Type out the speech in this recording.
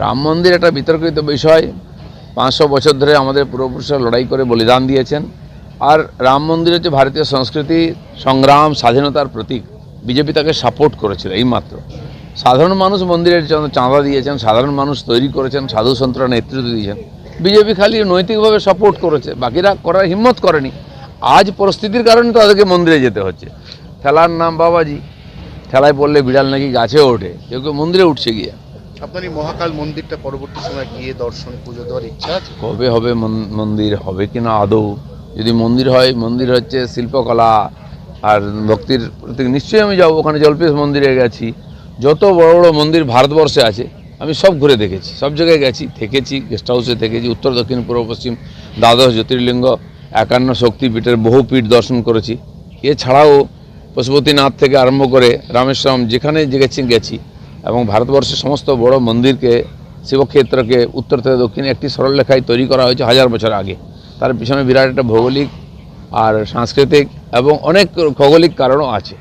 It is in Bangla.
রাম মন্দির একটা বিতর্কিত বিষয়। 500 বছর ধরে আমাদের পূর্বপুরুষরা লড়াই করে বলিদান দিয়েছেন। আর রাম মন্দির হচ্ছে ভারতীয় সংস্কৃতি, সংগ্রাম, স্বাধীনতার প্রতীক। বিজেপি তাকে সাপোর্ট করেছিল এইমাত্র। সাধারণ মানুষ মন্দিরের জন্য চাঁদা দিয়েছেন, সাধারণ মানুষ তৈরি করেছেন, সাধু সন্তরা নেতৃত্ব দিয়েছেন। বিজেপি খালি নৈতিকভাবে সাপোর্ট করেছে, বাকিরা করার হিম্মত করেনি। আজ পরিস্থিতির কারণে তাদেরকে মন্দিরে যেতে হচ্ছে। ঠেলার নাম বাবাজি, ঠেলায় পড়লে বিড়াল নাকি গাছে ওঠে, কেউ কেউ মন্দিরে উঠছে গিয়ে। আপনার এই মহাকাল মন্দিরটা পরবর্তী সময় গিয়ে দর্শন পুজো দেওয়ার ইচ্ছা আছে? কবে হবে মন্দির, হবে কিনা আদৌ? যদি মন্দির হয়, মন্দির হচ্ছে শিল্পকলা আর ভক্তির প্রতীক, নিশ্চয়ই আমি যাবো। ওখানে জলপেশ মন্দিরে গেছি, যত বড় বড় মন্দির ভারতবর্ষে আছে আমি সব ঘুরে দেখেছি, সব জায়গায় গেছি, থেকেছি, গেস্ট হাউসে থেকেছি। উত্তর দক্ষিণ পূর্ব পশ্চিম 12 জ্যোতির্লিঙ্গ, 51 শক্তিপীঠের বহু পীঠ দর্শন করেছি। এছাড়াও পশুপতিনাথ থেকে আরম্ভ করে রামেশ্বরম, যেখানে গেছি। এবং ভারতবর্ষের সমস্ত বড় মন্দিরকে, শিবক্ষেত্রকে উত্তর থেকে দক্ষিণে একটি সরলরেখায় তৈরি করা হয়েছে 1000 বছর আগে। তার পিছনে বিরাট একটা ভৌগোলিক আর সাংস্কৃতিক এবং অনেক খৌগোলিক কারণও আছে।